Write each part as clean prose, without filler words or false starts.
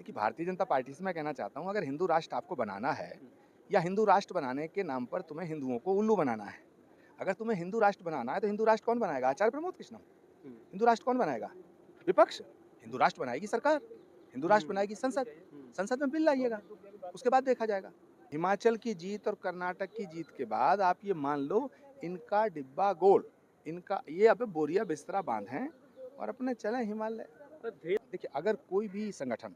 देखिए, भारतीय जनता पार्टी से मैं कहना चाहता हूँ, अगर हिंदू राष्ट्र आपको बनाना है या हिंदू राष्ट्र बनाने के नाम पर तुम्हें हिंदुओं को उल्लू बनाना है। अगर तुम्हें हिंदू राष्ट्र बनाना है तो हिंदू राष्ट्र कौन बनाएगा? आचार्य प्रमोद कृष्णम। हिंदू राष्ट्र कौन बनाएगा? विपक्ष। हिंदू राष्ट्र बनाएगी सरकार, हिंदू राष्ट्र बनाएगी संसद। संसद में बिल लाइएगा, उसके बाद देखा जाएगा। हिमाचल की जीत और कर्नाटक की जीत के बाद आप ये मान लो, इनका डिब्बा गोल, इनका ये अब बोरिया बिस्तरा बांधें और अपने चलें हिमालय। देखिए, अगर कोई भी संगठन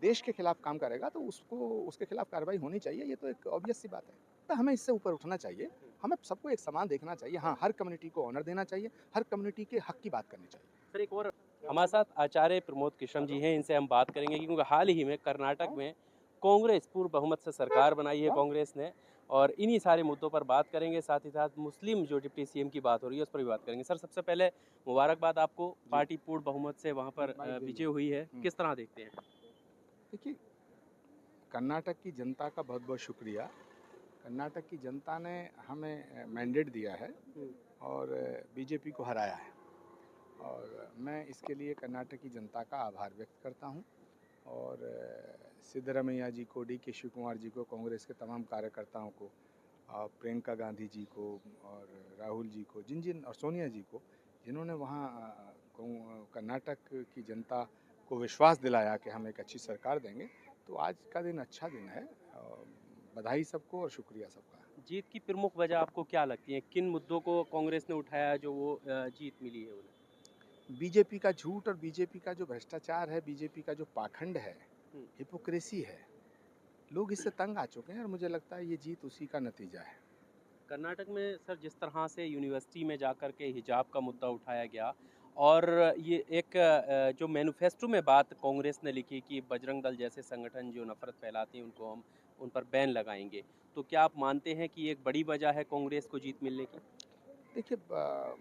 देश के खिलाफ काम करेगा तो उसको उसके खिलाफ कार्रवाई होनी चाहिए, ये तो एक ऑब्वियस सी बात है। तो हमें इससे ऊपर उठना चाहिए, हमें सबको एक समान देखना चाहिए। हाँ, हर कम्युनिटी को ऑनर देना चाहिए, हर कम्युनिटी के हक की बात करनी चाहिए। सर, एक और हमारे साथ आचार्य प्रमोद कृष्णम जी हैं, इनसे हम बात करेंगे क्योंकि हाल ही में कर्नाटक में कांग्रेस पूर्ण बहुमत से सरकार बनाई है कांग्रेस ने, और इन्हीं सारे मुद्दों पर बात करेंगे। साथ ही साथ मुस्लिम जो डिप्टी सीएम की बात हो रही है उस पर भी बात करेंगे। सर, सबसे पहले मुबारकबाद आपको, पार्टी पूर्ण बहुमत से वहाँ पर विजय हुई है, किस तरह देखते हैं? देखिए, कर्नाटक की जनता का बहुत बहुत शुक्रिया। कर्नाटक की जनता ने हमें मैंडेट दिया है और बीजेपी को हराया है, और मैं इसके लिए कर्नाटक की जनता का आभार व्यक्त करता हूं। और सिद्धरमैया जी को, डी.के. शिव कुमार जी को, कांग्रेस के तमाम कार्यकर्ताओं को, प्रियंका गांधी जी को और राहुल जी को, और सोनिया जी को, जिन्होंने वहाँ कर्नाटक की जनता को विश्वास दिलाया कि हम एक अच्छी सरकार देंगे, तो आज का दिन अच्छा दिन है। बधाई सबको और शुक्रिया सबका। जीत की प्रमुख वजह आपको क्या लगती है? किन मुद्दों को कांग्रेस ने उठाया जो वो जीत मिली है उन्हें? बीजेपी का झूठ और बीजेपी का जो भ्रष्टाचार है, बीजेपी का जो पाखंड है, हिपोक्रेसी है, लोग इससे तंग आ चुके हैं और मुझे लगता है ये जीत उसी का नतीजा है। कर्नाटक में सर, जिस तरह से यूनिवर्सिटी में जाकर के हिजाब का मुद्दा उठाया गया, और ये एक जो मैनिफेस्टो में बात कांग्रेस ने लिखी कि बजरंग दल जैसे संगठन जो नफरत फैलाते हैं उनको हम उन पर बैन लगाएंगे, तो क्या आप मानते हैं कि एक बड़ी वजह है कांग्रेस को जीत मिलने की? देखिए,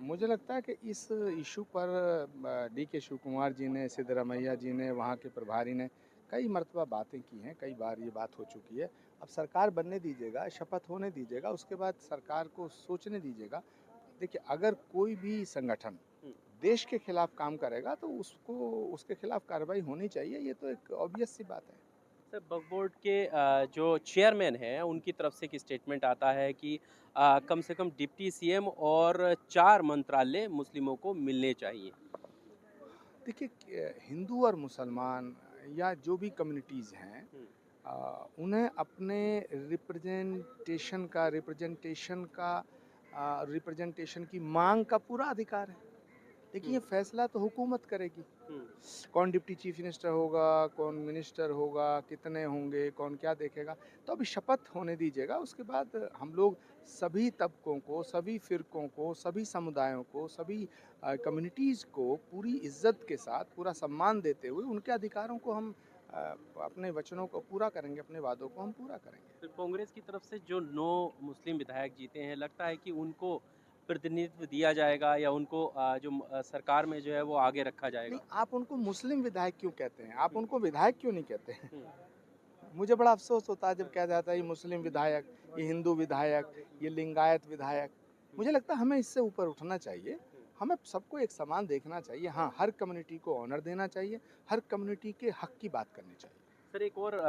मुझे लगता है कि इस इशू पर डी.के. शिव कुमार जी ने, सिद्धरमैया जी ने, वहाँ के प्रभारी ने कई मरतबा बातें की हैं, कई बार ये बात हो चुकी है। अब सरकार बनने दीजिएगा, शपथ होने दीजिएगा, उसके बाद सरकार को सोचने दीजिएगा। देखिए, अगर कोई भी संगठन देश के खिलाफ काम करेगा तो उसको उसके खिलाफ कार्रवाई होनी चाहिए, ये तो एक ऑब्वियस सी बात है। सर, वक्फ बोर्ड के जो चेयरमैन हैं उनकी तरफ से एक स्टेटमेंट आता है कि कम से कम डिप्टी सीएम और 4 मंत्रालय मुस्लिमों को मिलने चाहिए। देखिए, हिंदू और मुसलमान या जो भी कम्युनिटीज़ हैं, उन्हें अपने रिप्रेजेंटेशन की मांग का पूरा अधिकार है। देखिए, ये फैसला तो हुकूमत करेगी, कौन डिप्टी चीफ मिनिस्टर होगा, कौन मिनिस्टर होगा, कितने होंगे, कौन क्या देखेगा। तो अभी शपथ होने दीजिएगा, उसके बाद हम लोग सभी तबकों को, सभी फ़िरकों को, सभी समुदायों को, सभी कम्युनिटीज़ को पूरी इज्जत के साथ, पूरा सम्मान देते हुए उनके अधिकारों को हम अपने वचनों को पूरा करेंगे, अपने वादों को हम पूरा करेंगे। तो कांग्रेस की तरफ से जो 9 मुस्लिम विधायक जीते हैं, लगता है कि उनको प्रतिनिधित्व दिया जाएगा या उनको सरकार में जो है वो आगे रखा नहीं, जाएगा? आप उनको मुस्लिम विधायक क्यों कहते हैं? आप उनको विधायक क्यों नहीं कहते हैं? मुझे बड़ा अफ़सोस होता है जब कहा जाता है ये मुस्लिम विधायक, ये हिंदू विधायक, ये लिंगायत विधायक। मुझे लगता है हमें इससे ऊपर उठना चाहिए, हमें सबको एक समान देखना चाहिए। हाँ, हर कम्युनिटी को ऑनर देना चाहिए, हर कम्युनिटी के हक की बात करनी चाहिए। सर, एक और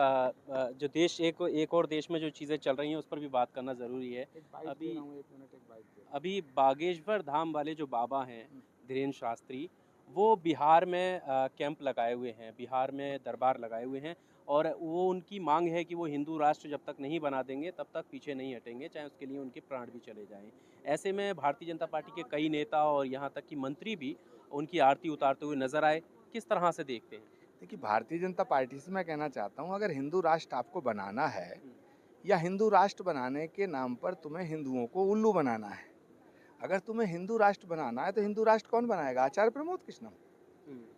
जो देश एक और देश में जो चीज़ें चल रही हैं उस पर भी बात करना ज़रूरी है। अभी एक मिनट, एक बाइट दे रहा हूँ। अभी बागेश्वर धाम वाले जो बाबा हैं, धीरेन्द्र शास्त्री, वो बिहार में कैंप लगाए हुए हैं, बिहार में दरबार लगाए हुए हैं, और वो उनकी मांग है कि वो हिंदू राष्ट्र जब तक नहीं बना देंगे तब तक पीछे नहीं हटेंगे, चाहे उसके लिए उनके प्राण भी चले जाएं। ऐसे में भारतीय जनता पार्टी के कई नेता और यहाँ तक कि मंत्री भी उनकी आरती उतारते हुए नजर आए, किस तरह से देखते हैं? देखिए, भारतीय जनता पार्टी से मैं कहना चाहता हूँ, अगर हिंदू राष्ट्र आपको बनाना है या हिंदू राष्ट्र बनाने के नाम पर तुम्हें हिंदुओं को उल्लू बनाना है, अगर तुम्हें हिंदू राष्ट्र बनाना है तो हिंदू राष्ट्र कौन बनाएगा? आचार्य प्रमोद कृष्णम।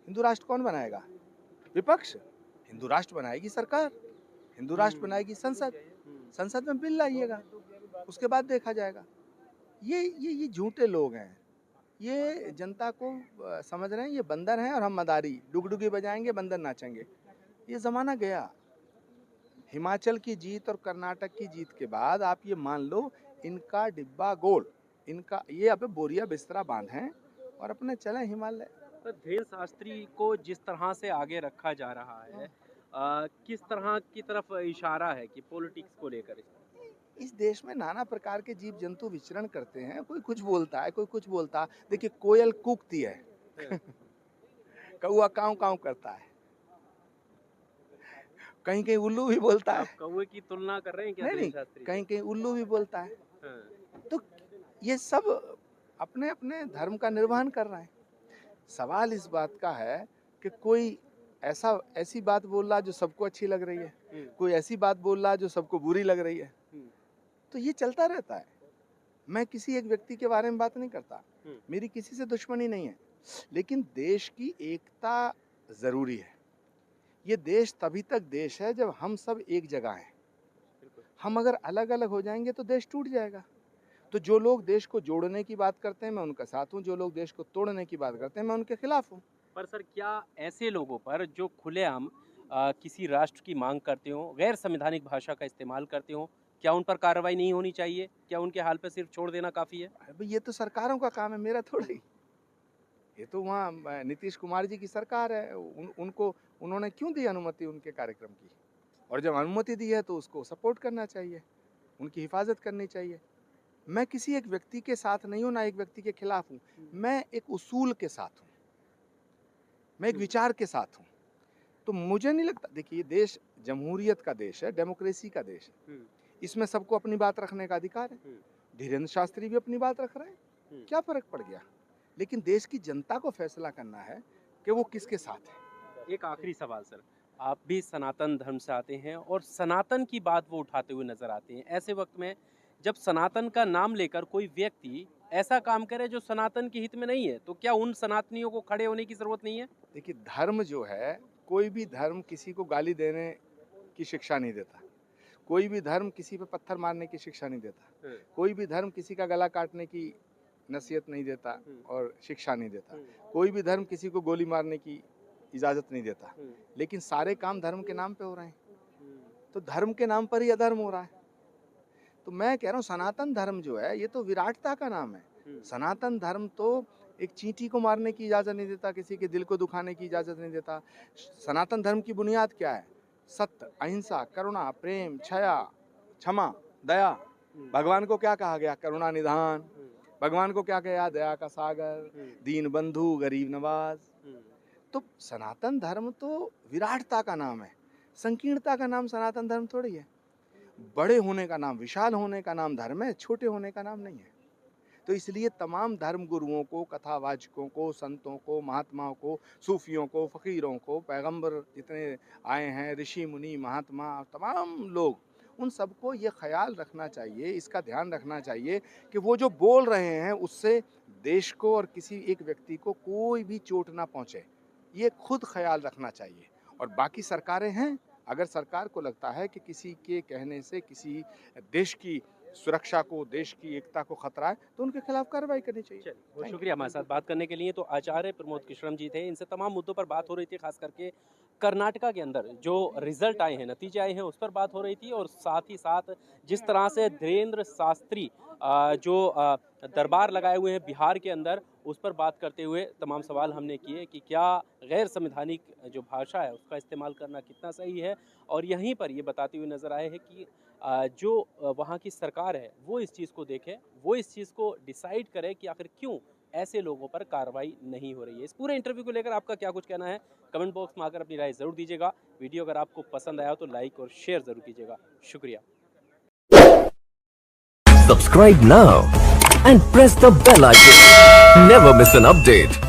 हिंदू राष्ट्र कौन बनाएगा? विपक्ष। हिंदू राष्ट्र बनाएगी सरकार, हिंदू राष्ट्र बनाएगी संसद। संसद में बिल लाइएगा, उसके बाद देखा जाएगा। ये झूठे लोग हैं, ये जनता को समझ रहे हैं ये बंदर हैं और हम मदारी, डुगडुगी बजाएंगे, बंदर नाचेंगे। ये ज़माना गया। हिमाचल की जीत और कर्नाटक की जीत के बाद आप ये मान लो, इनका डिब्बा गोल, इनका ये अब बोरिया बिस्तरा बांधें और अपने चलें हिमालय। तो धीरेन्द्र शास्त्री को जिस तरह से आगे रखा जा रहा है, किस तरह की तरफ इशारा है कि पॉलिटिक्स को लेकर? इस देश में नाना प्रकार के जीव जंतु विचरण करते हैं, कोई कुछ बोलता है, कोई कुछ बोलता है। देखिए, कोयल कूकती है, कौआ काव काव करता है, कहीं कहीं उल्लू भी बोलता है। आप कौवे की तुलना कर रहे हैं क्या नहीं धीरेन नहीं, शास्त्री कहीं से? कहीं उल्लू भी बोलता है। हाँ, तो ये सब अपने अपने धर्म का निर्वहन कर रहे हैं। सवाल इस बात का है कि कोई ऐसी बात बोल रहा है जो सबको अच्छी लग रही है, कोई ऐसी बात बोल रहा है जो सबको बुरी लग रही है। तो ये चलता रहता है। मैं किसी एक व्यक्ति के बारे में बात नहीं करता, मेरी किसी से दुश्मनी नहीं है, लेकिन देश की एकता जरूरी है। ये देश तभी तक देश है जब हम सब एक जगह हैं। हम अगर अलग अलग हो जाएंगे तो देश टूट जाएगा। तो जो लोग देश को जोड़ने की बात करते हैं, मैं उनका साथ हूँ। जो लोग देश को तोड़ने की बात करते हैं, मैं उनके खिलाफ हूँ। पर सर, क्या ऐसे लोगों पर जो खुलेआम किसी राष्ट्र की मांग करते हो, गैर संवैधानिक भाषा का इस्तेमाल करते हो, क्या उन पर कार्रवाई नहीं होनी चाहिए? क्या उनके हाल पे सिर्फ छोड़ देना काफ़ी है? अरे भाई, ये तो सरकारों का काम है, मेरा थोड़ा ही। ये तो वहाँ नीतीश कुमार जी की सरकार है। उन्होंने क्यों दी अनुमति उनके कार्यक्रम की? और जब अनुमति दी है तो उसको सपोर्ट करना चाहिए, उनकी हिफाजत करनी चाहिए। मैं किसी एक व्यक्ति के साथ नहीं हूँ, ना एक व्यक्ति के खिलाफ हूँ। मैं एक उसूल के साथ हूँ, मैं एक विचार के साथ हूँ। तो मुझे नहीं लगता, देखिए, ये देश जमहूरियत का देश है, डेमोक्रेसी का देश है। इसमें सबको अपनी बात रखने का अधिकार है। धीरेन्द्र शास्त्री भी अपनी बात रख रहे हैं, क्या फर्क पड़ गया? लेकिन देश की जनता को फैसला करना है कि वो किसके साथ है। एक आखिरी सवाल सर, आप भी सनातन धर्म से आते हैं और सनातन की बात वो उठाते हुए नजर आते हैं। ऐसे वक्त में जब सनातन का नाम लेकर कोई व्यक्ति ऐसा काम करे जो सनातन के हित में नहीं है, तो क्या उन सनातनियों को खड़े होने की जरूरत नहीं है? देखिए, धर्म जो है, कोई भी धर्म किसी को गाली देने की शिक्षा नहीं देता, कोई भी धर्म किसी पे पत्थर मारने की शिक्षा नहीं देता, कोई भी धर्म किसी का गला काटने की नसीहत नहीं देता और शिक्षा नहीं देता, कोई भी धर्म किसी को गोली मारने की इजाज़त नहीं देता। लेकिन सारे काम धर्म के नाम पे हो रहे हैं, तो धर्म के नाम पर ही अधर्म हो रहा है। तो मैं कह रहा हूँ, सनातन धर्म जो है, ये तो विराटता का नाम है। सनातन धर्म तो एक चींटी को मारने की इजाज़त नहीं देता, किसी के दिल को दुखाने की इजाज़त नहीं देता। सनातन धर्म की बुनियाद क्या है? सत्य, अहिंसा, करुणा, प्रेम, क्षया, क्षमा, दया। भगवान को क्या कहा गया? करुणा निधान। भगवान को क्या कहा? दया का सागर, दीन बंधु, गरीब नवाज। तो सनातन धर्म तो विराटता का नाम है, संकीर्णता का नाम सनातन धर्म थोड़ी है। बड़े होने का नाम, विशाल होने का नाम धर्म है, छोटे होने का नाम नहीं है। तो इसलिए तमाम धर्म गुरुओं को, कथावाचकों को, संतों को, महात्माओं को, सूफियों को, फकीरों को, पैगंबर जितने आए हैं, ऋषि मुनि, महात्मा, तमाम लोग, उन सबको ये ख्याल रखना चाहिए, इसका ध्यान रखना चाहिए कि वो जो बोल रहे हैं उससे देश को और किसी एक व्यक्ति को कोई भी चोट ना पहुँचे। ये खुद ख्याल रखना चाहिए। और बाकी सरकारें हैं, अगर सरकार को लगता है कि किसी के कहने से किसी देश की सुरक्षा को, देश की एकता को खतरा है, तो उनके खिलाफ कार्रवाई करनी चाहिए। बहुत शुक्रिया हमारे साथ बात करने के लिए। तो आचार्य प्रमोद कृष्णम जी थे, इनसे तमाम मुद्दों पर बात हो रही थी, खास करके कर्नाटका के अंदर जो रिजल्ट आए हैं, नतीजे आए हैं, उस पर बात हो रही थी। और साथ ही साथ जिस तरह से धीरेन्द्र शास्त्री जो दरबार लगाए हुए हैं बिहार के अंदर, उस पर बात करते हुए तमाम सवाल हमने किए कि क्या गैर संवैधानिक जो भाषा है उसका इस्तेमाल करना कितना सही है। और यहीं पर ये बताते हुए नज़र आए हैं कि जो वहाँ की सरकार है वो इस चीज़ को देखे, वो इस चीज़ को डिसाइड करे कि आखिर क्यों ऐसे लोगों पर कार्रवाई नहीं हो रही है। इस पूरे इंटरव्यू को लेकर आपका क्या कुछ कहना है, कमेंट बॉक्स में आकर अपनी राय ज़रूर दीजिएगा। वीडियो अगर आपको पसंद आया तो लाइक और शेयर ज़रूर कीजिएगा। शुक्रिया। Subscribe now and press the bell icon. Never miss an update.